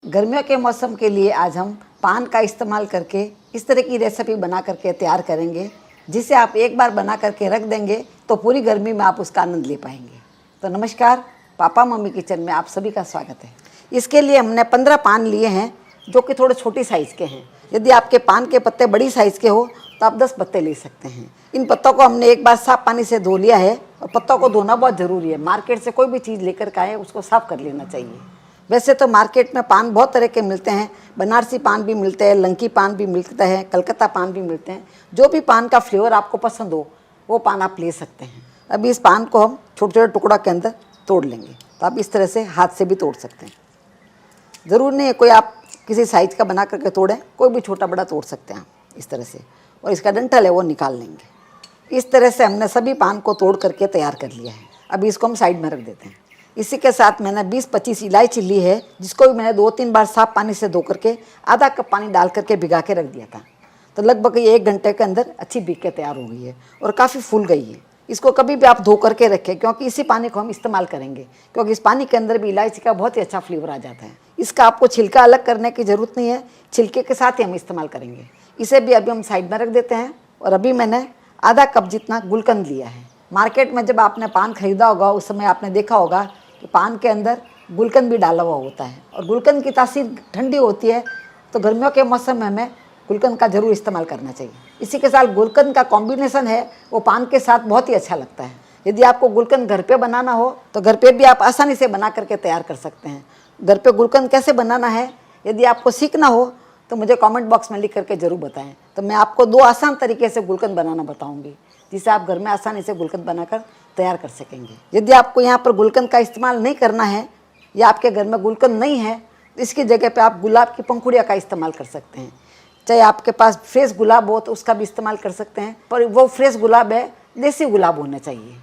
गर्मियों के मौसम के लिए आज हम पान का इस्तेमाल करके इस तरह की रेसिपी बना करके तैयार करेंगे, जिसे आप एक बार बना करके रख देंगे तो पूरी गर्मी में आप उसका आनंद ले पाएंगे। तो नमस्कार, पापा मम्मी किचन में आप सभी का स्वागत है। इसके लिए हमने 15 पान लिए हैं जो कि थोड़े छोटी साइज़ के हैं। यदि आपके पान के पत्ते बड़ी साइज़ के हो तो आप 10 पत्ते ले सकते हैं। इन पत्तों को हमने एक बार साफ पानी से धो लिया है और पत्तों को धोना बहुत ज़रूरी है। मार्केट से कोई भी चीज़ लेकर के आए उसको साफ़ कर लेना चाहिए। वैसे तो मार्केट में पान बहुत तरह के मिलते हैं, बनारसी पान भी मिलते हैं, लंकी पान भी मिलते हैं, कलकत्ता पान भी मिलते हैं। जो भी पान का फ्लेवर आपको पसंद हो वो पान आप ले सकते हैं। अभी इस पान को हम छोटे छोटे टुकड़ों के अंदर तोड़ लेंगे। तो आप इस तरह से हाथ से भी तोड़ सकते हैं, ज़रूर नहीं है कोई आप किसी साइज़ का बना करके तोड़ें, कोई भी छोटा बड़ा तोड़ सकते हैं आप इस तरह से। और इसका डंठल है वो निकाल लेंगे। इस तरह से हमने सभी पान को तोड़ करके तैयार कर लिया है। अभी इसको हम साइड में रख देते हैं। इसी के साथ मैंने 20-25 इलायची ली है, जिसको भी मैंने 2-3 बार साफ पानी से धो करके आधा कप पानी डाल करके भिगा के रख दिया था। तो लगभग ये 1 घंटे के अंदर अच्छी भीग के तैयार हो गई है और काफ़ी फूल गई है। इसको कभी भी आप धो करके रखें, क्योंकि इसी पानी को हम इस्तेमाल करेंगे, क्योंकि इस पानी के अंदर भी इलायची का बहुत ही अच्छा फ्लेवर आ जाता है। इसका आपको छिलका अलग करने की ज़रूरत नहीं है, छिलके के साथ ही हम इस्तेमाल करेंगे। इसे भी अभी हम साइड में रख देते हैं। और अभी मैंने आधा कप जितना गुलकंद लिया है। मार्केट में जब आपने पान खरीदा होगा उस समय आपने देखा होगा कि पान के अंदर गुलकंद भी डाला हुआ होता है और गुलकंद की तासीर ठंडी होती है। तो गर्मियों के मौसम में हमें गुलकंद का ज़रूर इस्तेमाल करना चाहिए। इसी के साथ गुलकंद का कॉम्बिनेशन है वो पान के साथ बहुत ही अच्छा लगता है। यदि आपको गुलकंद घर पे बनाना हो तो घर पे भी आप आसानी से बना करके तैयार कर सकते हैं। घर पे गुलकंद कैसे बनाना है यदि आपको सीखना हो तो मुझे कमेंट बॉक्स में लिख करके ज़रूर बताएं। तो मैं आपको 2 आसान तरीके से गुलकंद बनाना बताऊंगी, जिसे आप घर में आसानी से गुलकंद बनाकर तैयार कर सकेंगे। यदि आपको यहाँ पर गुलकंद का इस्तेमाल नहीं करना है या आपके घर में गुलकंद नहीं है तो इसकी जगह पे आप गुलाब की पंखुड़ियाँ का इस्तेमाल कर सकते हैं। चाहे आपके पास फ्रेश गुलाब हो तो उसका भी इस्तेमाल कर सकते हैं, पर वो फ्रेश गुलाब है, देसी गुलाब होना चाहिए।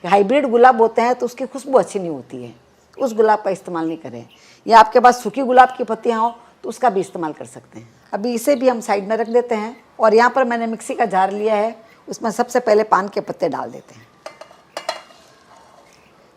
हाइब्रिड गुलाब होते हैं तो उसकी खुशबू अच्छी नहीं होती है, उस गुलाब का इस्तेमाल नहीं करें। या आपके पास सूखी गुलाब की पत्तियाँ हो तो उसका भी इस्तेमाल कर सकते हैं। अभी इसे भी हम साइड में रख देते हैं। और यहाँ पर मैंने मिक्सी का जार लिया है, उसमें सबसे पहले पान के पत्ते डाल देते हैं।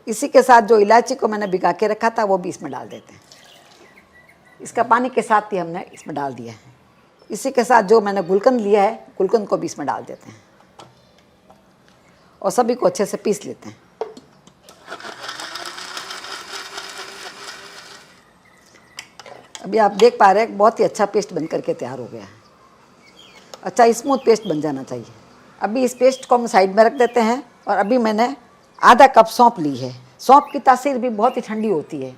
इसी के साथ जो इलायची को मैंने भिगा के रखा था वो भी इसमें डाल देते हैं। इसका पानी के साथ ही हमने इसमें डाल दिया है। इसी के साथ जो मैंने गुलकंद लिया है गुलकंद को भी इसमें डाल देते हैं और सभी को अच्छे से पीस लेते हैं। अभी आप देख पा रहे हैं बहुत ही अच्छा पेस्ट बन करके तैयार हो गया है। अच्छा स्मूथ पेस्ट बन जाना चाहिए। अभी इस पेस्ट को हम साइड में रख देते हैं। और अभी मैंने आधा कप सौंफ ली है। सौंफ की तासीर भी बहुत ही ठंडी होती है,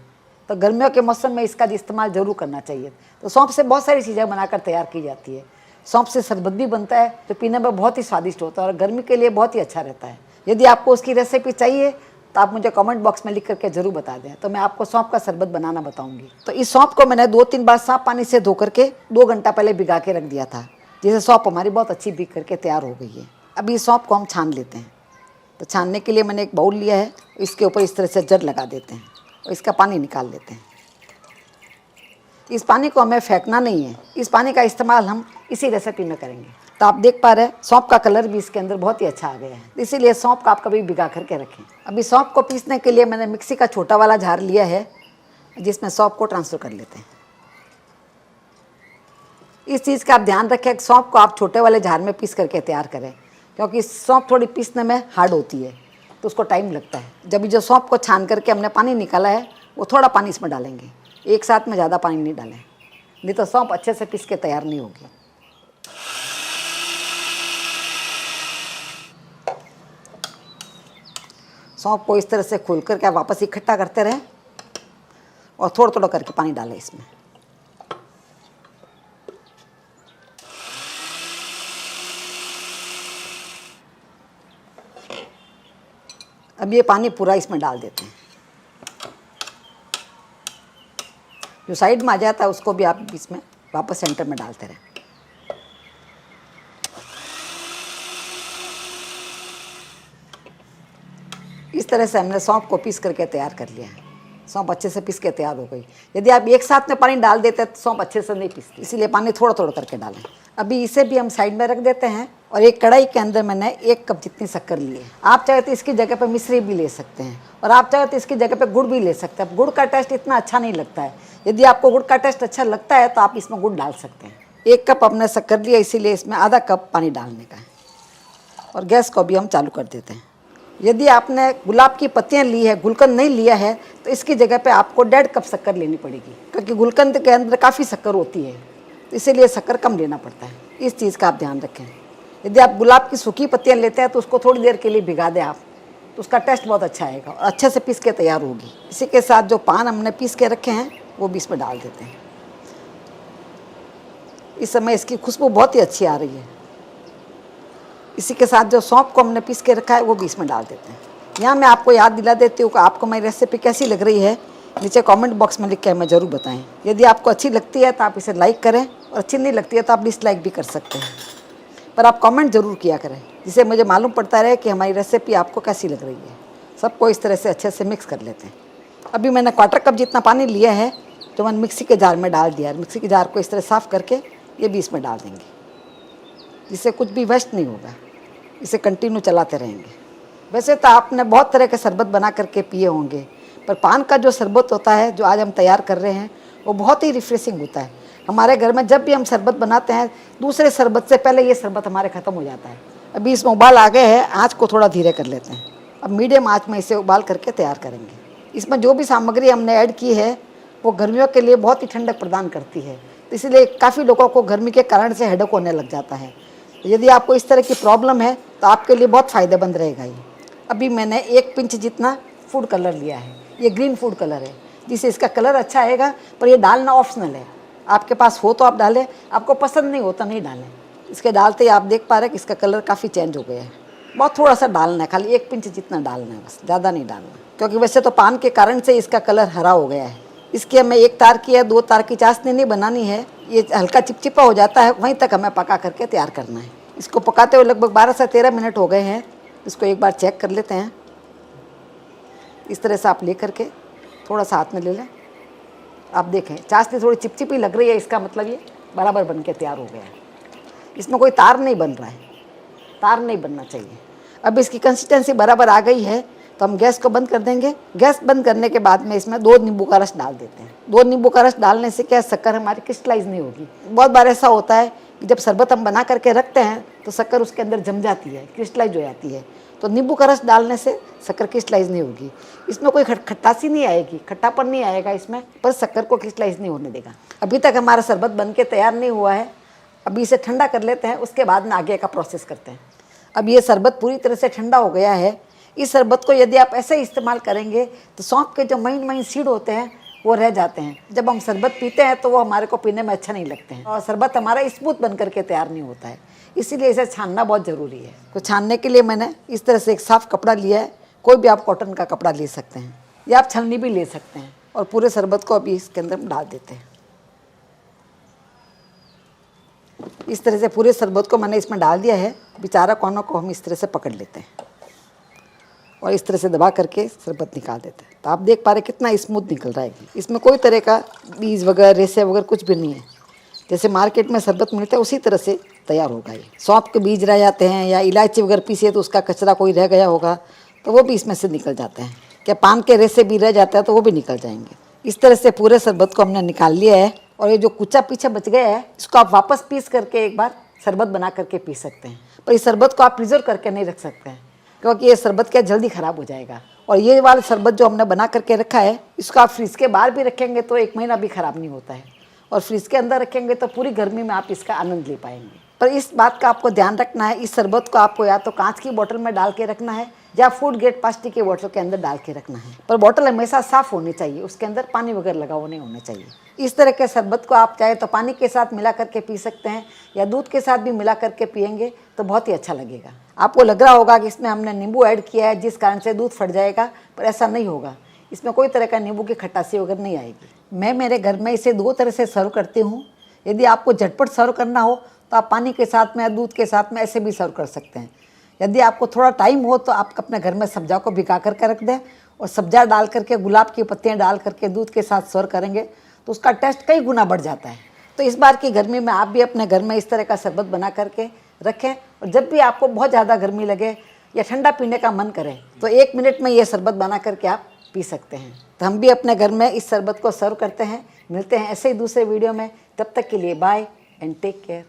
तो गर्मियों के मौसम में इसका इस्तेमाल ज़रूर करना चाहिए। तो सौंफ से बहुत सारी चीज़ें बनाकर तैयार की जाती है। सौंफ से शरबत भी बनता है जो पीने में बहुत ही स्वादिष्ट होता है और गर्मी के लिए बहुत ही अच्छा रहता है। यदि आपको उसकी रेसिपी चाहिए तो आप मुझे कमेंट बॉक्स में लिख करके ज़रूर बता दें, तो मैं आपको सौंफ का शरबत बनाना बताऊंगी। तो इस सौंफ को मैंने 2-3 बार साफ पानी से धो करके 2 घंटा पहले भिगा के रख दिया था, जिससे सौंफ हमारी बहुत अच्छी भीग करके तैयार हो गई है। अभी इस सौंफ को हम छान लेते हैं। तो छानने के लिए मैंने एक बाउल लिया है, इसके ऊपर इस तरह से जर लगा देते हैं और इसका पानी निकाल लेते हैं। इस पानी को हमें फेंकना नहीं है, इस पानी का इस्तेमाल हम इसी रेसिपी में करेंगे। तो आप देख पा रहे हैं सौंफ का कलर भी इसके अंदर बहुत ही अच्छा आ गया है, इसीलिए सौंफ का आप कभी भिगा करके रखें। अभी सौंफ को पीसने के लिए मैंने मिक्सी का छोटा वाला जार लिया है, जिसमें सौंफ को ट्रांसफ़र कर लेते हैं। इस चीज़ का आप ध्यान रखें कि सौंफ को आप छोटे वाले जार में पीस करके तैयार करें, क्योंकि सौंफ थोड़ी पीसने में हार्ड होती है तो उसको टाइम लगता है। जब जो सौंफ को छान करके हमने पानी निकाला है वो थोड़ा पानी इसमें डालेंगे, एक साथ में ज़्यादा पानी नहीं डालें, नहीं तो सौंफ अच्छे से पीस के तैयार नहीं होगी। सौंफ को इस तरह से खोल करके वापस इकट्ठा करते रहें और थोड़ा थोड़ा करके पानी डालें इसमें। अब ये पानी पूरा इसमें डाल देते हैं। जो साइड में आ जाता है उसको भी आप इसमें वापस सेंटर में डालते रहें। इस तरह से हमने सौंफ को पीस करके तैयार कर लिया है। सौंफ अच्छे से पीस के तैयार हो गई। यदि आप एक साथ में पानी डाल देते तो सौंफ अच्छे से नहीं पीसती, इसीलिए पानी थोड़ा थोड़ा करके डालें। अभी इसे भी हम साइड में रख देते हैं। और एक कढ़ाई के अंदर मैंने 1 कप जितनी शक्कर ली है। आप चाहे तो इसकी जगह पर मिश्री भी ले सकते हैं और आप चाहे तो इसकी जगह पर गुड़ भी ले सकते हैं। गुड़ का टेस्ट इतना अच्छा नहीं लगता है, यदि आपको गुड़ का टेस्ट अच्छा लगता है तो आप इसमें गुड़ डाल सकते हैं। 1 कप हमने शक्कर लिया, इसीलिए इसमें आधा कप पानी डालने का है। और गैस को भी हम चालू कर देते हैं। यदि आपने गुलाब की पत्तियां ली है, गुलकंद नहीं लिया है, तो इसकी जगह पे आपको 1.5 कप शक्कर लेनी पड़ेगी, क्योंकि गुलकंद के अंदर काफ़ी शक्कर होती है, तो इसीलिए शक्कर कम लेना पड़ता है। इस चीज़ का आप ध्यान रखें। यदि आप गुलाब की सूखी पत्तियां लेते हैं तो उसको थोड़ी देर के लिए भिगा दें आप, तो उसका टेस्ट बहुत अच्छा आएगा और अच्छे से पीस के तैयार होगी। इसी के साथ जो पान हमने पीस के रखे हैं वो भी इसमें डाल देते हैं। इस समय इसकी खुशबू बहुत ही अच्छी आ रही है। इसी के साथ जो सौंफ को हमने पीस के रखा है वो भी इसमें डाल देते हैं। यहाँ मैं आपको याद दिला देती हूँ कि आपको मेरी रेसिपी कैसी लग रही है, नीचे कमेंट बॉक्स में लिख के हमें ज़रूर बताएं। यदि आपको अच्छी लगती है तो आप इसे लाइक करें, और अच्छी नहीं लगती है तो आप डिसलाइक भी कर सकते हैं, पर आप कमेंट ज़रूर किया करें, जिससे मुझे मालूम पड़ता रहे कि हमारी रेसिपी आपको कैसी लग रही है। सबको इस तरह से अच्छे से मिक्स कर लेते हैं। अभी मैंने 1/4 कप जितना पानी लिया है, जो मैंने मिक्सी के जार में डाल दिया है। मिक्सी के जार को इस तरह साफ़ करके ये भी इसमें डाल देंगे, जिससे कुछ भी वेस्ट नहीं होगा। इसे कंटिन्यू चलाते रहेंगे। वैसे तो आपने बहुत तरह के शरबत बना करके पिए होंगे, पर पान का जो शरबत होता है जो आज हम तैयार कर रहे हैं वो बहुत ही रिफ्रेशिंग होता है। हमारे घर में जब भी हम शरबत बनाते हैं, दूसरे शरबत से पहले ये शरबत हमारे ख़त्म हो जाता है। अभी इसमें उबाल आ गए हैं, आँच को थोड़ा धीरे कर लेते हैं। अब मीडियम आँच में इसे उबाल करके तैयार करेंगे। इसमें जो भी सामग्री हमने ऐड की है वो गर्मियों के लिए बहुत ही ठंडक प्रदान करती है, तो इसलिए काफ़ी लोगों को गर्मी के कारण से हेडेक होने लग जाता है। यदि आपको इस तरह की प्रॉब्लम है तो आपके लिए बहुत फ़ायदेमंद रहेगा ये। अभी मैंने 1 पिंच जितना फूड कलर लिया है, ये ग्रीन फूड कलर है, जिससे इसका कलर अच्छा आएगा, पर ये डालना ऑप्शनल है। आपके पास हो तो आप डालें, आपको पसंद नहीं हो तो नहीं डालें। इसके डालते ही आप देख पा रहे हैं कि इसका कलर काफ़ी चेंज हो गया है। बहुत थोड़ा सा डालना है, खाली 1 पिंच जितना डालना है बस, ज़्यादा नहीं डालना, क्योंकि वैसे तो पान के कारण से इसका कलर हरा हो गया है। इसकी हमें 1 तार की या 2 तार की चाशनी नहीं बनानी है, ये हल्का चिपचिपा हो जाता है, वहीं तक हमें पका करके तैयार करना है। इसको पकाते हुए लगभग 12 से 13 मिनट हो गए हैं। इसको एक बार चेक कर लेते हैं। इस तरह से आप ले करके थोड़ा सा हाथ में ले लें। आप देखें चाशनी थोड़ी चिपचिपी लग रही है, इसका मतलब ये बराबर बन के तैयार हो गया है। इसमें कोई तार नहीं बन रहा है, तार नहीं बनना चाहिए। अब इसकी कंसिस्टेंसी बराबर आ गई है तो हम गैस को बंद कर देंगे। गैस बंद करने के बाद में इसमें 2 नींबू का रस डाल देते हैं। 2 नींबू का रस डालने से क्या, शक्कर हमारी क्रिस्टलाइज नहीं होगी। बहुत बार ऐसा होता है कि जब शरबत हम बना करके रखते हैं तो शक्कर उसके अंदर जम जाती है, क्रिस्टलाइज हो जाती है। तो नींबू का रस डालने से शक्कर क्रिस्टलाइज नहीं होगी। इसमें कोई खट्टासी नहीं आएगी, खट्टापन नहीं आएगा इसमें, पर शक्कर को क्रिस्टलाइज नहीं होने देगा। अभी तक हमारा शरबत बन के तैयार नहीं हुआ है। अभी इसे ठंडा कर लेते हैं, उसके बाद में आगे का प्रोसेस करते हैं। अब ये शरबत पूरी तरह से ठंडा हो गया है। इस शरबत को यदि आप ऐसे इस्तेमाल करेंगे तो सौंफ के जो महीन महीन सीड होते हैं वो रह जाते हैं। जब हम शरबत पीते हैं तो वो हमारे को पीने में अच्छा नहीं लगते हैं, और शरबत हमारा स्मूथ बन करके तैयार नहीं होता है। इसीलिए इसे छानना बहुत ज़रूरी है। तो छानने के लिए मैंने इस तरह से एक साफ़ कपड़ा लिया है। कोई भी आप कॉटन का कपड़ा ले सकते हैं, या आप छलनी भी ले सकते हैं। और पूरे शरबत को अभी इसके अंदर डाल देते हैं। इस तरह से पूरे शरबत को मैंने इसमें डाल दिया है। बेचारा कोनों को हम इस तरह से पकड़ लेते हैं और इस तरह से दबा करके शरबत निकाल देते हैं। तो आप देख पा रहे कितना स्मूथ निकल रहा है। इसमें कोई तरह का बीज वगैरह, रेसे वगैरह कुछ भी नहीं है। जैसे मार्केट में शरबत मिलता है उसी तरह से तैयार होगा ये। सौंफ के बीज रह जाते हैं, या इलायची वगैरह पीसे तो उसका कचरा कोई रह गया होगा तो वो भी इसमें से निकल जाते हैं। क्या पान के रेसे भी रह जाता है तो वो भी निकल जाएंगे। इस तरह से पूरे शरबत को हमने निकाल लिया है। और ये जो कुचा पीछे बच गया है इसको आप वापस पीस करके एक बार शरबत बना करके पी सकते हैं। पर इस शरबत को आप प्रिजर्व करके नहीं रख सकते हैं, क्योंकि ये शरबत क्या जल्दी ख़राब हो जाएगा। और ये वाला शरबत जो हमने बना करके रखा है इसको आप फ्रिज के बाहर भी रखेंगे तो 1 महीना भी ख़राब नहीं होता है, और फ्रिज के अंदर रखेंगे तो पूरी गर्मी में आप इसका आनंद ले पाएंगे। पर इस बात का आपको ध्यान रखना है, इस शरबत को आपको या तो कांच की बोतल में डाल के रखना है या फूड ग्रेड प्लास्टिक की बोतल के अंदर डाल के रखना है। पर बोतल हमेशा साफ़ होनी चाहिए, उसके अंदर पानी वगैरह लगा हुआ नहीं होना चाहिए। इस तरह के शरबत को आप चाहे तो पानी के साथ मिला करके पी सकते हैं, या दूध के साथ भी मिला करके पियेंगे तो बहुत ही अच्छा लगेगा। आपको लग रहा होगा कि इसमें हमने नींबू ऐड किया है जिस कारण से दूध फट जाएगा, पर ऐसा नहीं होगा। इसमें कोई तरह का नींबू की खटासी वगैरह नहीं आएगी। मैं मेरे घर में इसे 2 तरह से सर्व करती हूँ। यदि आपको झटपट सर्व करना हो तो आप पानी के साथ में या दूध के साथ में ऐसे भी सर्व कर सकते हैं। यदि आपको थोड़ा टाइम हो तो आप अपने घर में सब्जा को भिगा करके रख दें, और सब्जा डाल करके गुलाब की पत्तियाँ डाल करके दूध के साथ सर्व करेंगे तो उसका टेस्ट कई गुना बढ़ जाता है। तो इस बार की गर्मी में आप भी अपने घर में इस तरह का शरबत बना करके रखें, और जब भी आपको बहुत ज़्यादा गर्मी लगे या ठंडा पीने का मन करे तो 1 मिनट में ये शरबत बना करके आप पी सकते हैं। तो हम भी अपने घर में इस शरबत को सर्व करते हैं। मिलते हैं ऐसे ही दूसरे वीडियो में, तब तक के लिए बाय एंड टेक केयर।